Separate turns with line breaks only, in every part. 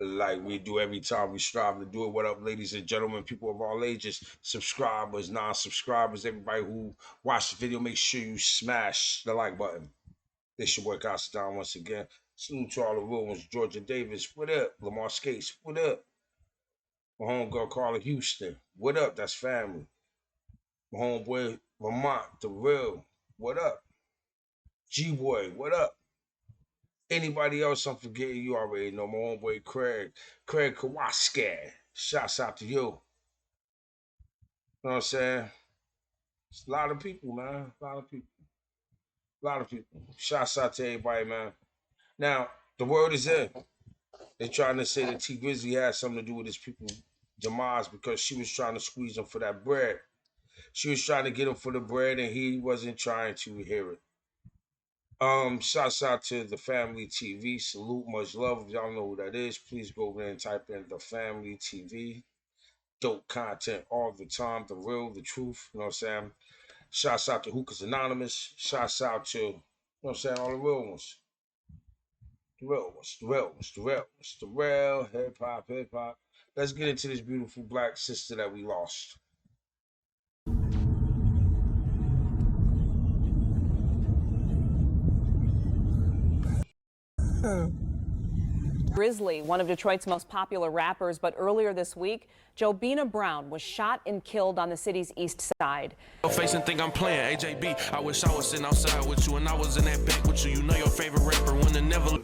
like we do every time. We strive to do it. What up, ladies and gentlemen, people of all ages, subscribers, non-subscribers, everybody who watched the video, make sure you smash the like button. This your boy Down once again. Salute to all the real ones. Georgia Davis, what up? Lamar Skates, what up? My homegirl Carla Houston, what up? That's family. My homeboy Lamont, the real, what up? G-Boy, what up? Anybody else I'm forgetting, you already know. My homeboy Craig Kowalski. Shouts out to you. You know what I'm saying? It's a lot of people, man. A lot of people. Shouts out to everybody, man. Now, the word is in. They're trying to say that T Grizzly had something to do with his people's demise because she was trying to squeeze him for that bread. She was trying to get him for the bread and he wasn't trying to hear it. Shouts out to the Family TV. Salute, much love. If y'all know who that is, please go over there and type in the Family TV. Dope content all the time. The real, the truth. You know what I'm saying? Shouts out to Hookahs Anonymous. Shouts out to, you know what I'm saying, all the real ones. The real hip hop. Let's get into this beautiful black sister that we lost.
Grizzly, one of Detroit's most popular rappers, but earlier this week, Jobina Brown was shot and killed on the city's east side.
Face and think I'm playing AJB. I wish I was sitting outside with you and I was in that back with you. You know your favorite rapper when the never.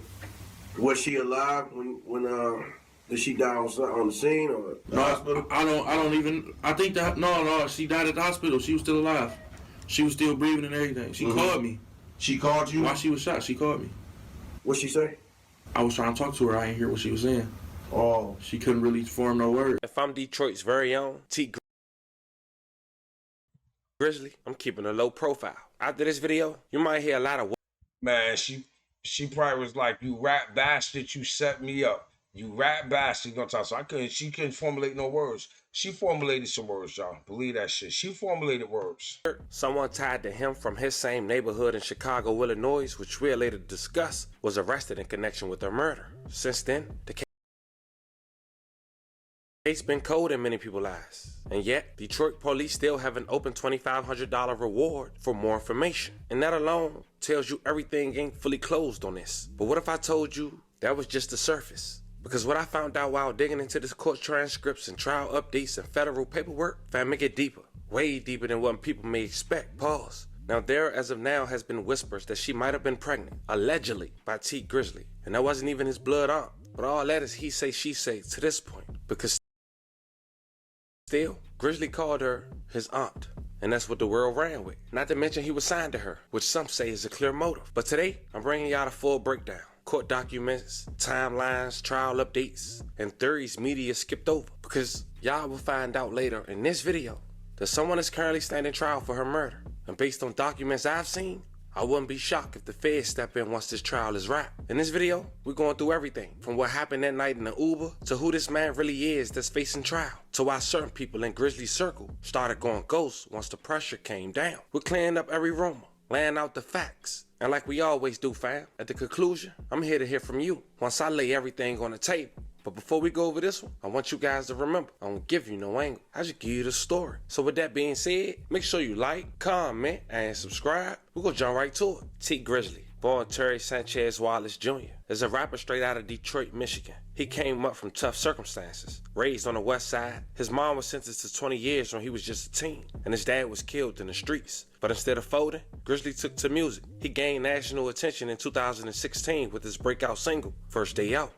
Was she alive when did she die on the scene or the hospital?
I don't even. I think that no. She died at the hospital. She was still alive. She was still breathing and everything. She called me.
She called you?
While she was shot, she called me.
What'd she say?
I was trying to talk to her. I didn't hear what she was saying.
Oh.
She couldn't really form no word.
If I'm Detroit's very own T Grizzly, I'm keeping a low profile. After this video, you might hear a lot of.
Man, she probably was like, "You rap bastard, you set me up. You rap bastard." Gonna talk. So she couldn't formulate no words. She formulated some words, y'all. Believe that shit. She formulated words.
Someone tied to him from his same neighborhood in Chicago, Illinois, which we'll later discuss, was arrested in connection with her murder. Since then, the case been cold in many people's eyes. And yet, Detroit police still have an open $2,500 reward for more information. And that alone tells you everything ain't fully closed on this. But what if I told you that was just the surface? Because what I found out while digging into this court transcripts and trial updates and federal paperwork, found make it deeper, way deeper than what people may expect. Pause. Now there, as of now, has been whispers that she might have been pregnant, allegedly, by T Grizzly. And that wasn't even his blood aunt. But all that is he say, she say to this point. Because still, Grizzly called her his aunt. And that's what the world ran with. Not to mention he was signed to her, which some say is a clear motive. But today, I'm bringing y'all the full breakdown. Court documents, timelines, trial updates, and theories media skipped over. Because y'all will find out later in this video that someone is currently standing trial for her murder. And based on documents I've seen, I wouldn't be shocked if the feds step in once this trial is wrapped. In this video, we're going through everything from what happened that night in the Uber to who this man really is that's facing trial, to why certain people in Grizzly's circle started going ghost once the pressure came down. We're clearing up every rumor, laying out the facts. And like we always do, fam, at the conclusion, I'm here to hear from you once I lay everything on the table. But before we go over this one, I want you guys to remember, I don't give you no angle. I just give you the story. So with that being said, make sure you like, comment, and subscribe. We're gonna jump right to it. T Grizzly, born Terry Sanchez Wallace Jr., is a rapper straight out of Detroit, Michigan. He came up from tough circumstances. Raised on the west side, his mom was sentenced to 20 years when he was just a teen, and his dad was killed in the streets. But instead of folding, Grizzly took to music. He gained national attention in 2016 with his breakout single, First Day Out.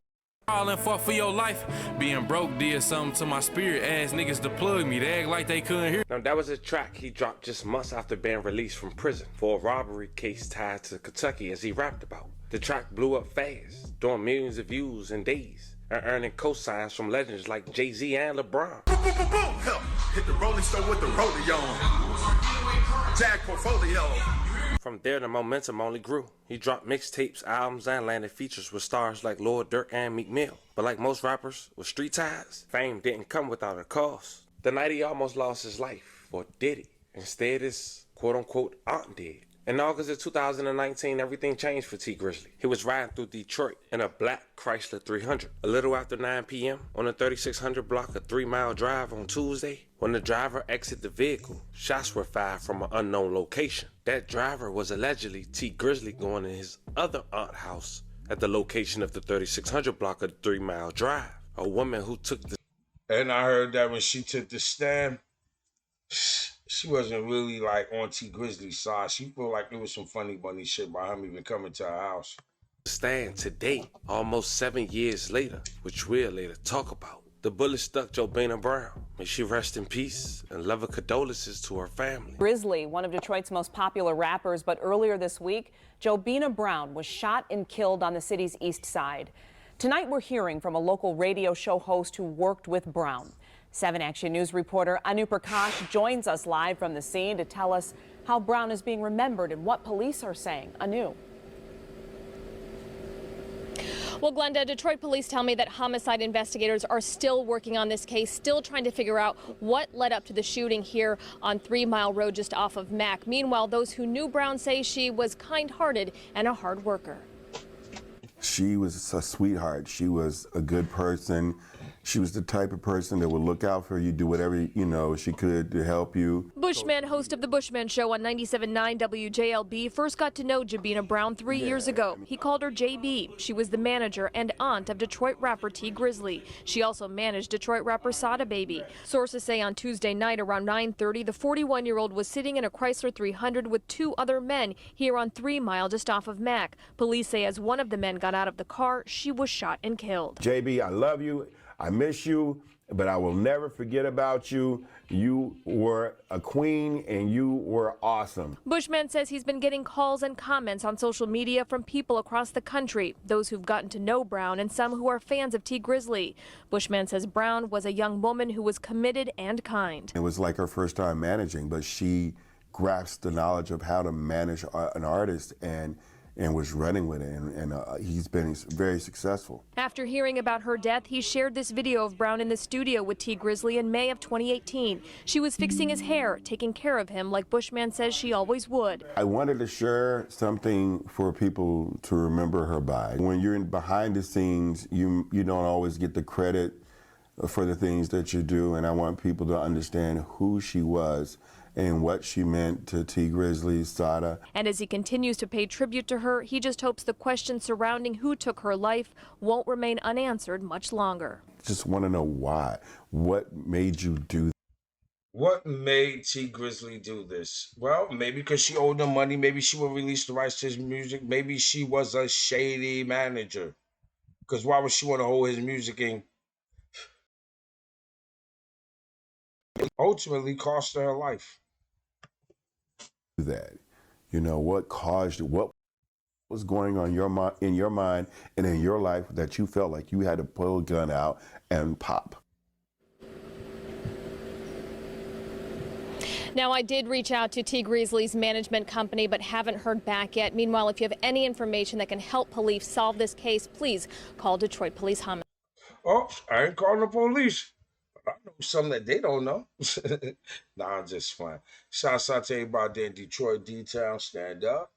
All and fought for your life. Being broke did something to my spirit. Ass niggas to plug me. They act like they couldn't hear.
Now that was a track he dropped just months after being released from prison for a robbery case tied to Kentucky, as he rapped about. The track blew up fast, doing millions of views in days, and earning cosigns from legends like Jay-Z and LeBron.
Hit the Rolling Stone with the rollie on. Jack portfolio.
From there, the momentum only grew. He dropped mixtapes, albums, and landed features with stars like Lord Durk and Meek Mill. But like most rappers with street ties, fame didn't come without a cost. The night he almost lost his life, or did he? Instead, his quote-unquote aunt did. In August of 2019, everything changed for T Grizzly. He was riding through Detroit in a black Chrysler 300. A little after 9 p.m. on the 3600 block, a 3-mile drive on Tuesday, when the driver exited the vehicle, shots were fired from an unknown location. That driver was allegedly T Grizzly going to his other aunt's house at the location of the 3600 block of the 3-mile drive. A woman who took the...
And I heard that when she took the stand, she wasn't really like on T Grizzly's side. She felt like there was some funny bunny shit by him even coming to her house.
stand today, almost 7 years later, which we'll later talk about. The bullet stuck Jobina Brown. May she rest in peace and love and condolences to her family.
Grizzly, one of Detroit's most popular rappers, but earlier this week, Jobina Brown was shot and killed on the city's east side. Tonight we're hearing from a local radio show host who worked with Brown. 7 Action News reporter Anu Prakash joins us live from the scene to tell us how Brown is being remembered and what police are saying. Anu.
Well, Glenda, Detroit police tell me that homicide investigators are still working on this case, still trying to figure out what led up to the shooting here on 3 Mile Road just off of Mack. Meanwhile, those who knew Brown say she was kind-hearted and a hard worker.
She was a sweetheart. She was a good person. She was the type of person that would look out for you, do whatever, she could to help you.
Bushman, host of the Bushman Show on 97.9 WJLB, first got to know Jobina Brown 3 years ago. He called her JB. She was the manager and aunt of Detroit rapper T Grizzly. She also managed Detroit rapper Sada Baby. Sources say on Tuesday night around 9:30, the 41-year-old was sitting in a Chrysler 300 with 2 other men here on 3 Mile just off of Mack. Police say as one of the men got out of the car, she was shot and killed.
JB, I love you. I miss you, but I will never forget about you. You were a queen and you were awesome.
Bushman says he's been getting calls and comments on social media from people across the country, those who've gotten to know Brown and some who are fans of T Grizzly. Bushman says Brown was a young woman who was committed and kind.
It was like her first time managing, but she grasped the knowledge of how to manage an artist and was running with it, and he's been very successful.
After hearing about her death, he shared this video of Brown in the studio with T Grizzly in May of 2018. She was fixing his hair, taking care of him like Bushman says she always would.
I wanted to share something for people to remember her by. When you're behind the scenes, you don't always get the credit for the things that you do, and I want people to understand who she was and what she meant to T Grizzly, Sada.
And as he continues to pay tribute to her, he just hopes the questions surrounding who took her life won't remain unanswered much longer.
Just want to know why. What made you do that?
What made T Grizzly do this? Well, maybe because she owed them money. Maybe she would release the rights to his music. Maybe she was a shady manager. Because why would she want to hold his music and ultimately cost her life?
That, what caused you? What was going on in your mind and in your life that you felt like you had to pull a gun out and pop?
Now, I did reach out to T Grizzly's management company, but haven't heard back yet. Meanwhile, if you have any information that can help police solve this case, please call Detroit Police Homicide.
Oh, I ain't calling the police. I know something that they don't know. Nah, I'm just fine. Shouts out to everybody there in Detroit, D-Town, stand up.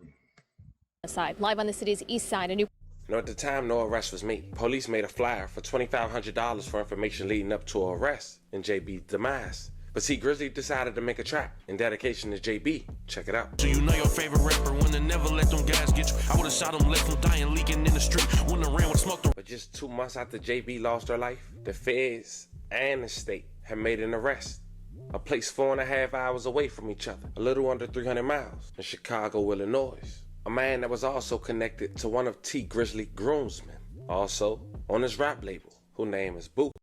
Live on the city's east side,
At the time no arrest was made, police made a flyer for $2,500 for information leading up to an arrest in JB's demise. But see, Grizzly decided to make a track in dedication to JB. Check it out.
So you know your favorite rapper when they never let them guys get you. I would've shot them, left them dying, leaking in the street. Wouldn't have ran with smoke.
But just 2 months after JB lost her life, the feds and the state had made an arrest. A place 4.5 hours away from each other, a little under 300 miles, in Chicago, Illinois. A man that was also connected to one of T Grizzly groomsmen, also on his rap label, whose name is Booker,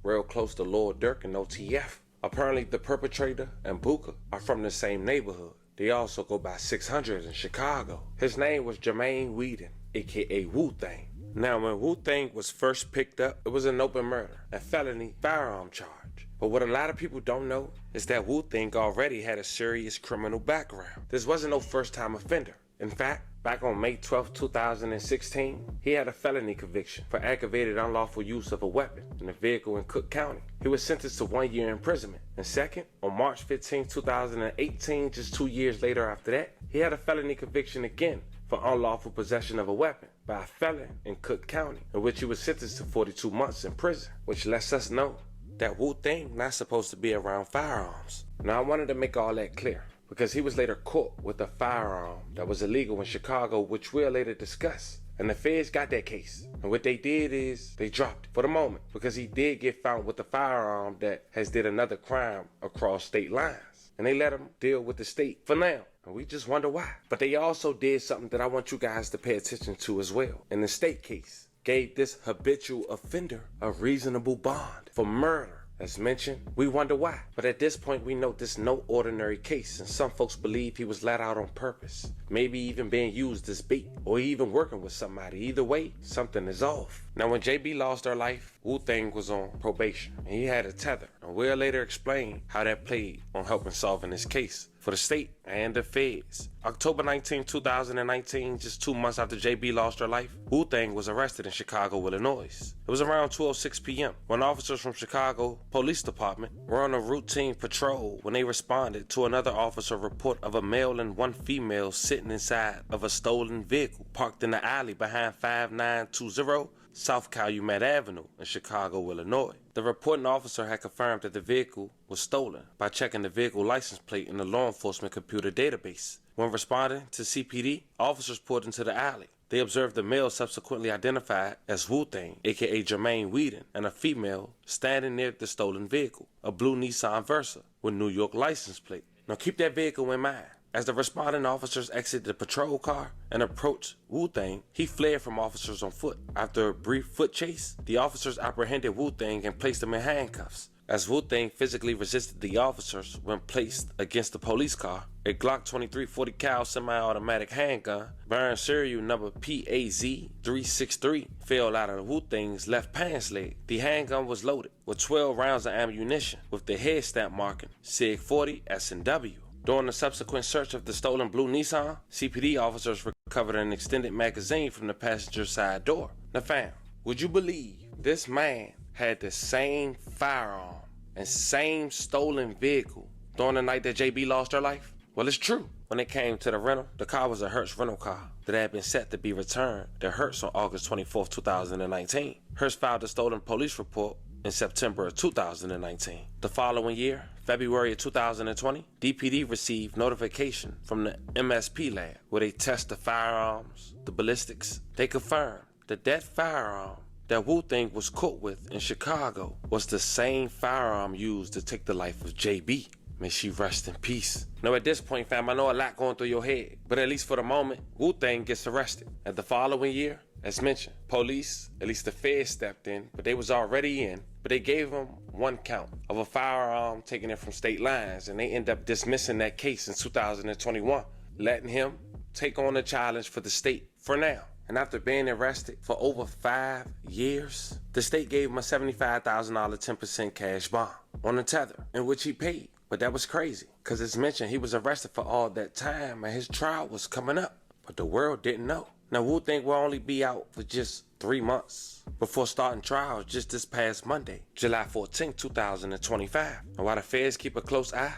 real close to Lord Durk and OTF. Apparently the perpetrator and Booker are from the same neighborhood. They also go by 600 in Chicago. His name was Jermaine Whedon, aka Wu-Tang. Now, when Wu-Tang was first picked up, it was an open murder, a felony firearm charge. But what a lot of people don't know is that Wu-Tang already had a serious criminal background. This wasn't no first-time offender. In fact, back on May 12, 2016, he had a felony conviction for aggravated unlawful use of a weapon in a vehicle in Cook County. He was sentenced to 1 year imprisonment. And second, on March 15, 2018, just 2 years later after that, he had a felony conviction again for unlawful possession of a weapon by a felon in Cook County, in which he was sentenced to 42 months in prison, which lets us know that Wu Thing not supposed to be around firearms. Now, I wanted to make all that clear, because he was later caught with a firearm that was illegal in Chicago, which we'll later discuss. And the feds got that case. And what they did is they dropped it for the moment, because he did get found with a firearm that has did another crime across state lines. And they let him deal with the state for now. And we just wonder why. But they also did something that I want you guys to pay attention to as well. In the state case, gave this habitual offender a reasonable bond for murder. As mentioned, we wonder why. But at this point, we know this is no ordinary case, and some folks believe he was let out on purpose. Maybe even being used as bait, or even working with somebody. Either way, something is off. Now, when JB lost her life, Wu Thing was on probation, and he had a tether. And we'll later explain how that played on helping solving this case for the state and the feds. October 19, 2019, just 2 months after JB lost her life, Wu Thing was arrested in Chicago, Illinois. It was around 2:06 p.m. when officers from Chicago Police Department were on a routine patrol when they responded to another officer report of a male and one female sitting inside of a stolen vehicle parked in the alley behind 5920 South Calumet Avenue in Chicago, Illinois. The reporting officer had confirmed that the vehicle was stolen by checking the vehicle license plate in the law enforcement computer database. When responding to CPD, officers pulled into the alley. They observed the male subsequently identified as Wu Thing, aka Jermaine Whedon, and a female standing near the stolen vehicle, a blue Nissan Versa with New York license plate. Now keep that vehicle in mind. As the responding officers exited the patrol car and approached Wu Thing, he fled from officers on foot. After a brief foot chase, the officers apprehended Wu Thing and placed him in handcuffs. As Wu Thing physically resisted the officers when placed against the police car, a Glock 23 40 cal semi-automatic handgun bearing serial number PAZ363 fell out of Wu Thing's left pants leg. The handgun was loaded with 12 rounds of ammunition with the head stamp marking SIG 40 S&W. During the subsequent search of the stolen blue Nissan, CPD officers recovered an extended magazine from the passenger side door. Now fam, would you believe this man had the same firearm and same stolen vehicle during the night that JB lost her life? Well, it's true. When it came to the rental, the car was a Hertz rental car that had been set to be returned to Hertz on August 24, 2019. Hertz filed a stolen police report in September of 2019. The following year, February of 2020, DPD received notification from the MSP lab where they test the firearms, the ballistics. They confirmed that that firearm that Wu Thing was caught with in Chicago was the same firearm used to take the life of JB. May she rest in peace. Now at this point, fam, I know a lot going through your head, but at least for the moment, Wu Thing gets arrested. At the following year, as mentioned, police, at least the feds stepped in, but they was already in, but they gave him 1 count of a firearm taken in from state lines, and they end up dismissing that case in 2021, letting him take on the challenge for the state for now. And after being arrested for over 5 years, the state gave him a $75,000 10% cash bond on a tether, in which he paid. But that was crazy, because as mentioned, he was arrested for all that time, and his trial was coming up, but the world didn't know. Now, Wu Thing will only be out for just 3 months before starting trials just this past Monday, July 14, 2025. And while the feds keep a close eye,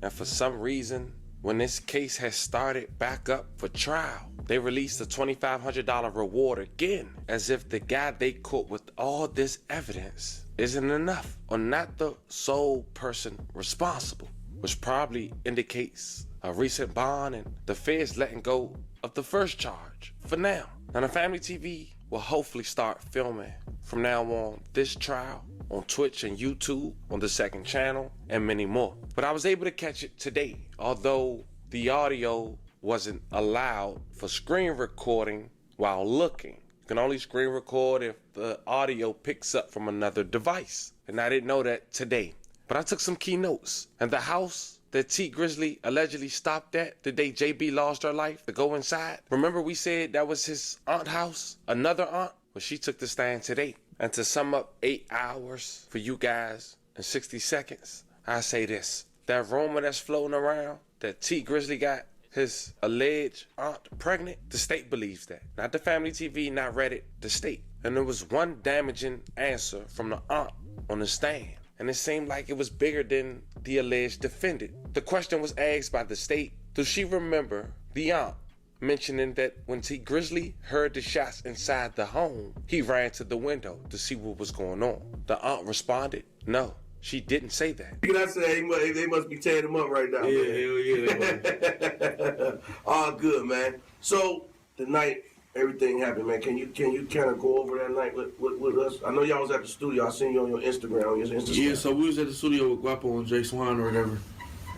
and for some reason, when this case has started back up for trial, they released a $2,500 reward again, as if the guy they caught with all this evidence isn't enough, or not the sole person responsible, which probably indicates a recent bond and the feds letting go of the first charge for now. Now the Family TV will hopefully start filming from now on this trial on Twitch and YouTube, on the second channel, and many more. But I was able to catch it today, although the audio wasn't allowed for screen recording while looking. You can only screen record if the audio picks up from another device. And I didn't know that today. But I took some key notes. And the house that T Grizzly allegedly stopped at the day JB lost her life to go inside. Remember we said that was his aunt's house? Another aunt? Well, she took the stand today. And to sum up 8 hours for you guys in 60 seconds, I say this. That rumor that's floating around that T Grizzly got his alleged aunt pregnant? The state believes that. Not the family TV, not Reddit, the state. And there was one damaging answer from the aunt on the stand. And it seemed like it was bigger than the alleged defendant. The question was asked by the state, does she remember the aunt mentioning that when T. Grizzly heard the shots inside the home, he ran to the window to see what was going on? The aunt responded, no, she didn't say that.
You know, I say they must be tearing him up right now.
Yeah, hell yeah.
All good, man. So the night everything happened, man. Can you kind of go over that night with us? I know y'all was at the studio. I seen you on your Instagram. On your Instagram.
Yeah, so we was at the studio with Guapo and Jay Swan or whatever,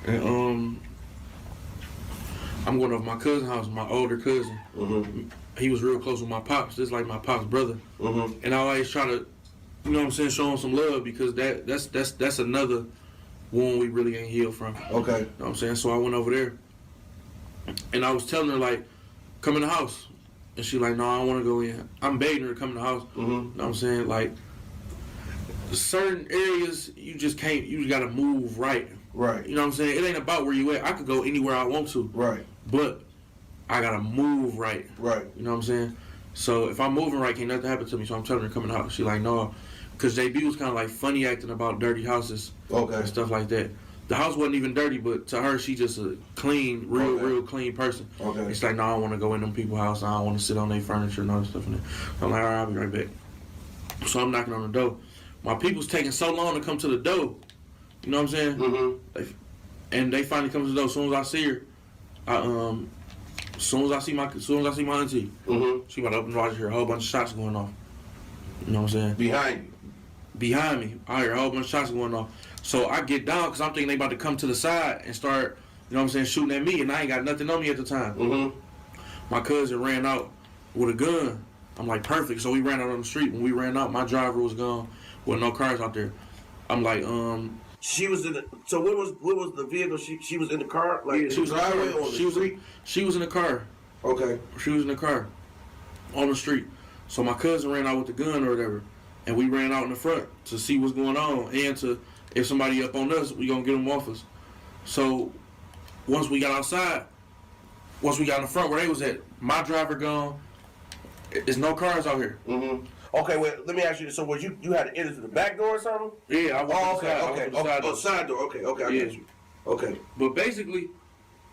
and I'm going over my cousin's house, my older cousin. Mm-hmm. He was real close with my pops. This is like my pops' brother. Mm-hmm. And I always try to, you know what I'm saying, show him some love because that's another wound we really ain't healed from.
Okay.
You know what I'm saying? So I went over there, and I was telling her, like, come in the house. And she like, no, I don't want to go in. I'm begging her to come in the house. Mm-hmm. You know what I'm saying? Like, certain areas, you just can't, you just got to move right.
Right.
You know what I'm saying? It ain't about where you at. I could go anywhere I want to.
Right.
But I got to move right.
Right.
You know what I'm saying? So if I'm moving right, can't nothing happen to me. So I'm telling her to come in the house. She like, no. Because JB was kind of like funny acting about dirty houses.
Okay.
And stuff like that. The house wasn't even dirty, but to her, she just a clean, real clean person. Okay. It's like, no, I don't want to go in them people's house. I don't want to sit on their furniture and all that stuff in there. So I'm like, all right, I'll be right back. So I'm knocking on the door. My people's taking so long to come to the door. You know what I'm saying? Mm-hmm. And they finally come to the door. As soon as I see her, as soon as I see my auntie, mm-hmm. She about to open the door. I just hear a whole bunch of shots going off. You know what I'm saying?
Behind you.
Behind me, I hear a whole bunch of shots going off. So I get down because I'm thinking they about to come to the side and start, you know what I'm saying, shooting at me, and I ain't got nothing on me at the time. Mm-hmm. My cousin ran out with a gun. I'm like, perfect. So we ran out on the street. When we ran out, my driver was gone with no cars out there. I'm like,
She was in the. So what was the vehicle? She was in the car, like
yeah, she was in the car.
on the street.
She was in the car.
Okay.
She was in the car, on the street. So my cousin ran out with the gun or whatever, and we ran out in the front to see what's going on and to, if somebody up on us, we gonna get them off us. So once we got outside, once we got in the front where they was at, my driver gone. There's no cars out here.
Mm-hmm. Okay, wait. Let me ask you this. So, was you had to enter to the back door or something?
Yeah, I went
to the side. Side door. Okay, I get you. Okay.
But basically,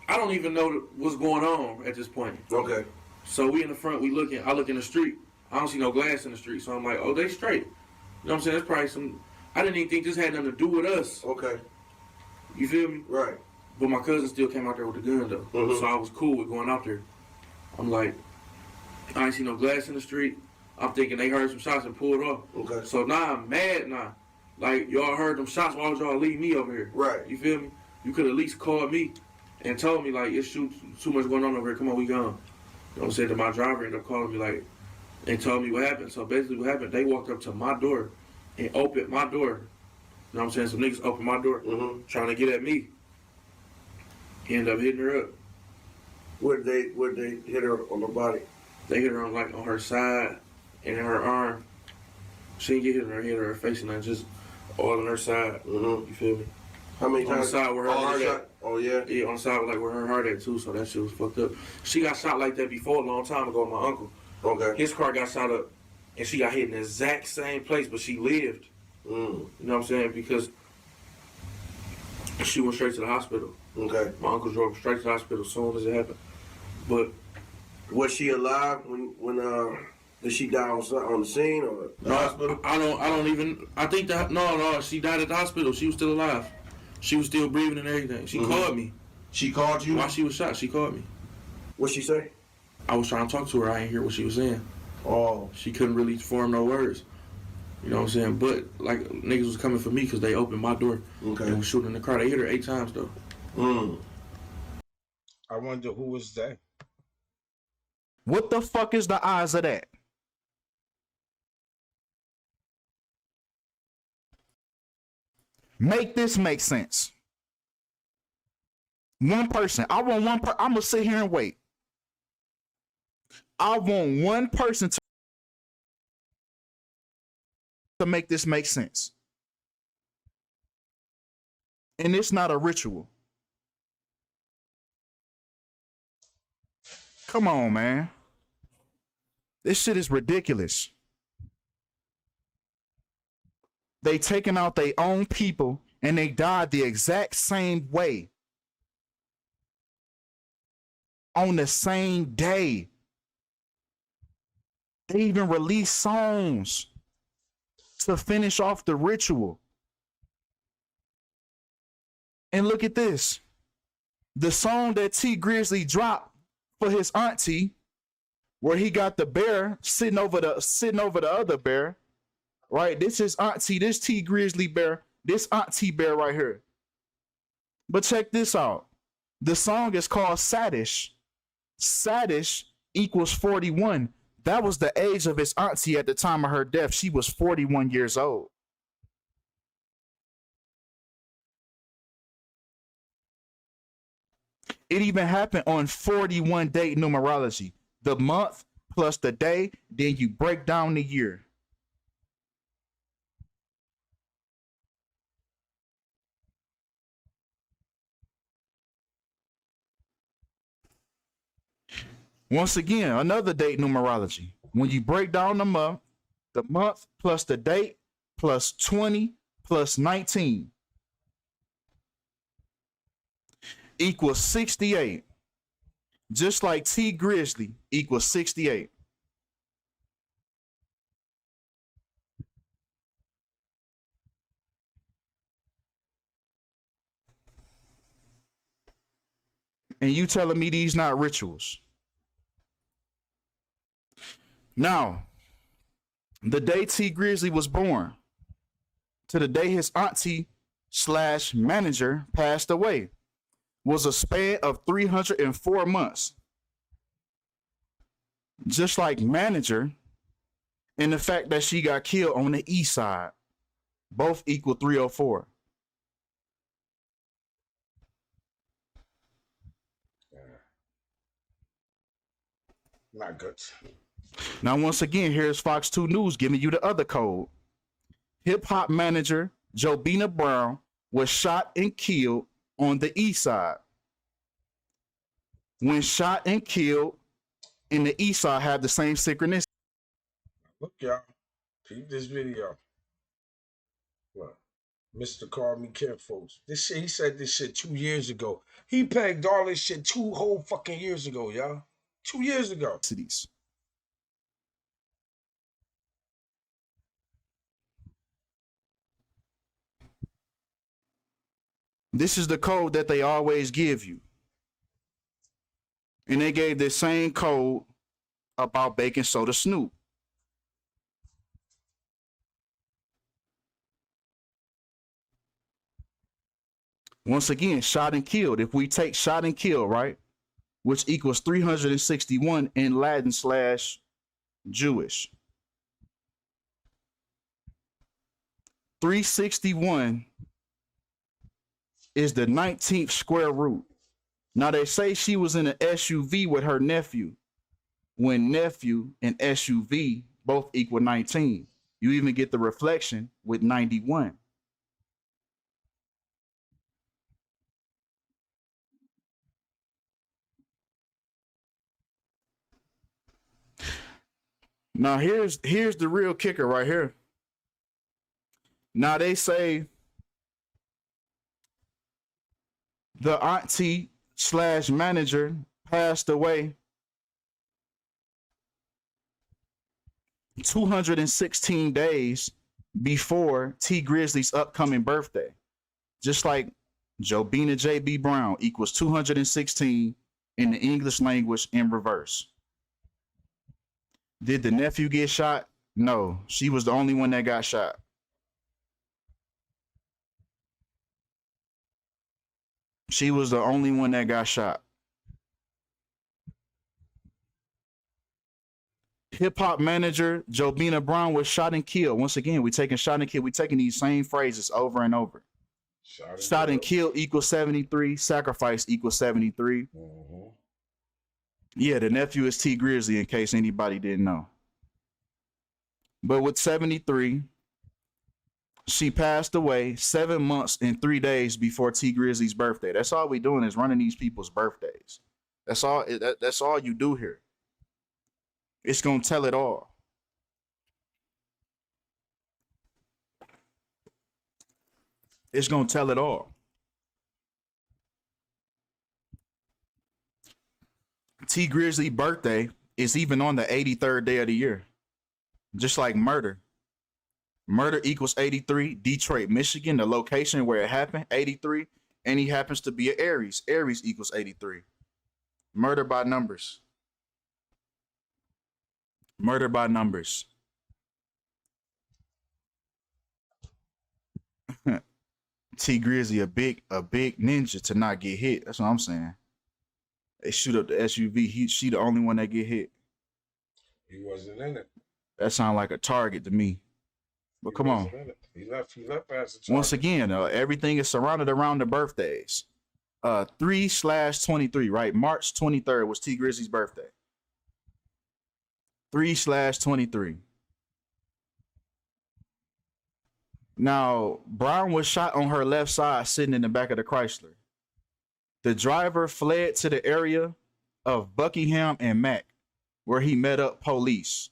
I don't even know what's going on at this point.
Okay.
So we in the front, we looking. I look in the street. I don't see no glass in the street. So I'm like, oh, they straight. You know what I'm saying? That's probably some. I didn't even think this had nothing to do with us.
Okay.
You feel me?
Right.
But my cousin still came out there with the gun though. Mm-hmm. So I was cool with going out there. I'm like, I ain't see no glass in the street. I'm thinking they heard some shots and pulled off. Okay. So now I'm mad now. Like, y'all heard them shots, why would y'all leave me over here?
Right.
You feel me? You could at least call me and told me, like, it's too much going on over here. Come on, we gone. You know what I'm saying? Then my driver ended up calling me, like, and told me what happened. So basically what happened, they walked up to my door and opened my door. You know what I'm saying? Some niggas opened my door trying to get at me. He ended up hitting her up.
Where did they hit her on the body?
They hit her on her side and in her arm. She didn't get hit in her head or her face, and just all on her side. Mm-hmm. You feel me?
How many times?
On the side where her heart at.
Oh yeah.
Yeah, on the side where her heart at too. So that shit was fucked up. She got shot like that before a long time ago with my uncle.
Okay.
His car got shot up, and she got hit in the exact same place, but she lived. You know what I'm saying? Because she went straight to the hospital. Okay. My uncle drove straight to the hospital as soon as it happened. But
was she alive when did she die on the scene or the hospital?
I don't even. I think that no. She died at the hospital. She was still alive. She was still breathing and everything. She called me.
She called you
while she was shot. She called me.
What'd she say?
I was trying to talk to her. I didn't hear what she was saying.
Oh.
She couldn't really form no words. You know what I'm saying? But like niggas was coming for me because they opened my door. Okay. And was shooting in the car. They hit her 8 times though.
I wonder who was that.
What the fuck is the odds of that? Make this make sense. One person. I want one person. I'm going to sit here and wait. I want one person to make this make sense. And it's not a ritual. Come on, man. This shit is ridiculous. They taking out their own people and they died the exact same way. On the same day. They even released songs to finish off the ritual. And look at this. The song that T Grizzly dropped for his auntie, where he got the bear sitting over the other bear, right? This is auntie, this T Grizzly bear, this auntie bear right here. But check this out. The song is called Saddish. Saddish equals 41. That was the age of his auntie at the time of her death. She was 41 years old. It even happened on 41 date numerology. The month plus the day, then you break down the year. Once again, another date numerology. When you break down the month plus the date plus 20 plus 19 equals 68. Just like T Grizzly equals 68. And you telling me these not rituals? Now, the day T Grizzly was born to the day his auntie / manager passed away was a span of 304 months. Just like manager and the fact that she got killed on the east side, both equal 304.
Not good.
Now, once again, here's Fox 2 News giving you the other code. Hip-hop manager Jobina Brown was shot and killed on the east side. When shot and killed in the east side have the same synchronicity.
Look, y'all. Peep this video. Look. Mr. Call Me Kim, folks. This shit, he said this shit 2 years ago. He pegged all this shit 2 whole fucking years ago, y'all. 2 years ago.
Cities. This is the code that they always give you. And they gave the same code about baking soda Snoop. Once again, shot and killed. If we take shot and kill, right, which equals 361 in Latin / Jewish. 361 is the 19th square root. Now, they say she was in an SUV with her nephew, when nephew and SUV both equal 19. You even get the reflection with 91. Now, here's the real kicker right here. Now, they say the auntie / manager passed away 216 days before T Grizzly's upcoming birthday. Just like Jobina JB Brown equals 216 in the English language in reverse. Did the nephew get shot? No, she was the only one that got shot. She was the only one that got shot. Hip-hop manager Jobina Brown was shot and killed. Once again, we taking shot and kill. We taking these same phrases over and over. Shot and kill equals 73. Sacrifice equals 73.
Mm-hmm.
Yeah, the nephew is T Grizzly, in case anybody didn't know. But with 73, she passed away 7 months and 3 days before T Grizzly's birthday. That's all we doing is running these people's birthdays. That's all. That's all you do here. It's gonna tell it all. It's gonna tell it all. T Grizzly birthday is even on the 83rd day of the year. Just like murder. Murder equals 83. Detroit, Michigan, the location where it happened, 83. And he happens to be an Aries. Aries equals 83. Murder by numbers. Murder by numbers. T Grizzly, a big ninja to not get hit. That's what I'm saying. They shoot up the SUV. She the only one that get hit.
He wasn't in it.
That sounds like a target to me. But come on.
He left as a target.
Once again, everything is surrounded around the birthdays. 3/23, right? March 23rd was T Grizzly's birthday. 3/23. Now, Brown was shot on her left side, sitting in the back of the Chrysler. The driver fled to the area of Buckingham and Mack, where he met up police.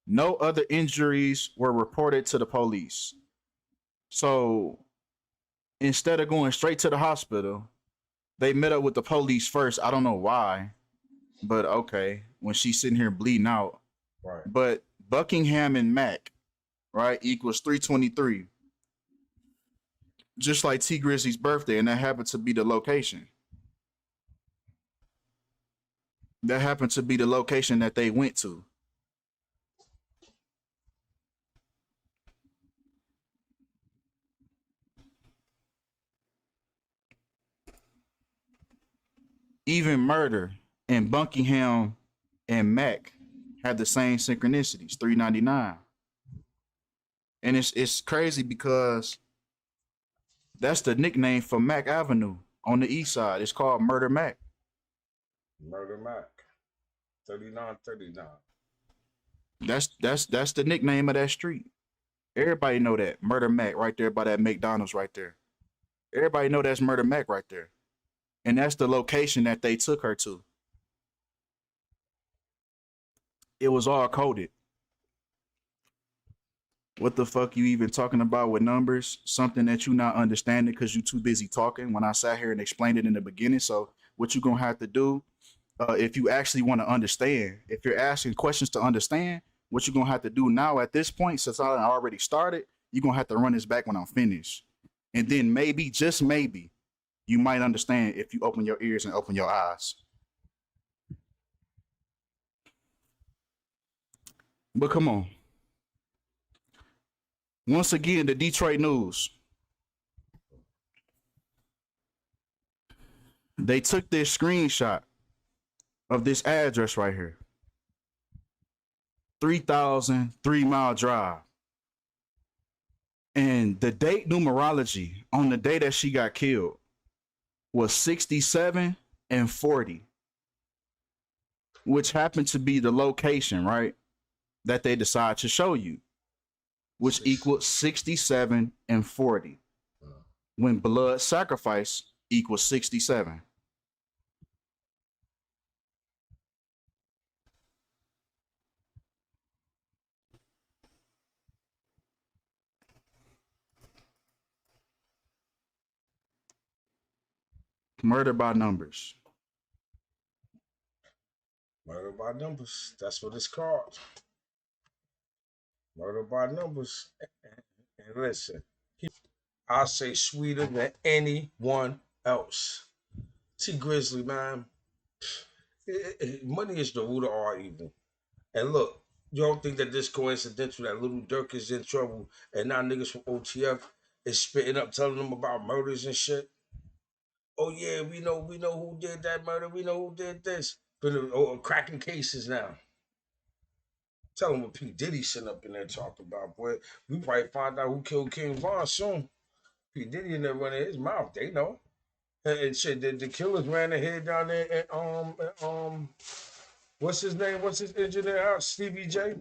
No other injuries were reported to the police. So instead of going straight to the hospital, they met up with the police first. I don't know why, but okay, when she's sitting here bleeding out.
Right.
But Buckingham and Mack, right, equals 323. Just like T Grizzly's birthday, and that happened to be the location. That happened to be the location that they went to. Even murder and Buckingham and Mack had the same synchronicities, 399. And it's crazy because that's the nickname for Mack Avenue on the east side. It's called Murder Mack.
Murder Mac. 3939.
That's the nickname of that street. Everybody know that. Murder Mac right there by that McDonald's right there. Everybody know that's Murder Mac right there. And that's the location that they took her to. It was all coded. What the fuck you even talking about with numbers? Something that you not understanding because you too busy talking when I sat here and explained it in the beginning. So what you gonna have to do, if you actually want to understand, if you're asking questions to understand, what you're gonna have to do now at this point, since I already started, you're gonna have to run this back when I'm finished. And then maybe, just maybe, you might understand if you open your ears and open your eyes. But come on. Once again, the Detroit News. They took this screenshot of this address right here. 3,000 3 Mile Drive. And the date numerology on the day that she got killed was 67 and 40, which happened to be the location, right, that they decide to show you, which equals 67 and 40, when blood sacrifice equals 67. Murder by numbers.
Murder by numbers. That's what it's called. Murder by numbers. And listen, I say sweeter than anyone else. See, Grizzly, man, money is the root of all evil. And look, you don't think that this coincidental that Little Dirk is in trouble and now niggas from OTF is spitting up telling them about murders and shit? Oh yeah, we know who did that murder. We know who did this. But cracking cases now. Tell them what P. Diddy sitting up in there talking about, boy. We probably find out who killed King Von soon. P. Diddy in there running his mouth, they know. And shit, the killers ran ahead down there and what's his name? What's his engineer house? Stevie J.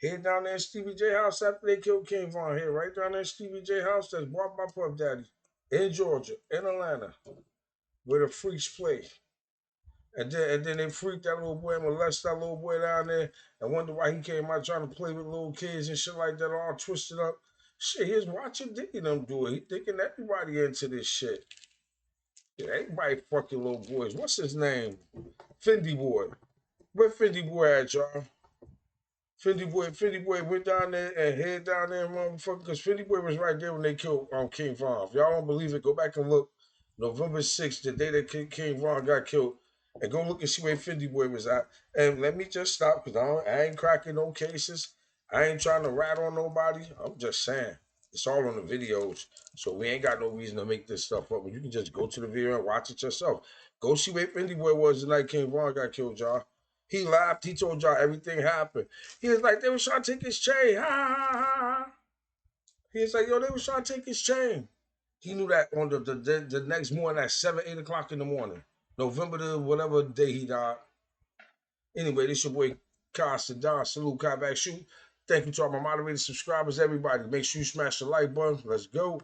Head down there at Stevie J house after they killed King Von here, right down there at Stevie J house that's bought by Puff Daddy in Georgia, in Atlanta, where the freaks play. And then they freaked that little boy and molested that little boy down there and wonder why he came out trying to play with little kids and shit like that, all twisted up. Shit, he's watching Diddy them do it. He thinking everybody into this shit. Yeah, everybody fucking little boys. What's his name? Fendi Boy. Where Fendi Boy at, y'all? Fendi Boy went down there and head down there, motherfucker, because Fendi Boy was right there when they killed King Von. If y'all don't believe it, go back and look. November 6th, the day that King Von got killed, and go look and see where Fendi Boy was at. And let me just stop, because I ain't cracking no cases. I ain't trying to rat on nobody. I'm just saying. It's all on the videos. So we ain't got no reason to make this stuff up. You can just go to the video and watch it yourself. Go see where Fendi Boy was the night King Von got killed, y'all. He laughed. He told y'all everything happened. He was like, they was trying to take his chain. Ha, ha, ha, ha. He was like, yo, they was trying to take his chain. He knew that on the next morning at 7, 8 o'clock in the morning. November the whatever day he died. Anyway, this your boy Costa Don. Salute, Kai Back Shoot. Thank you to all my moderators, subscribers, everybody. Make sure you smash the like button. Let's go.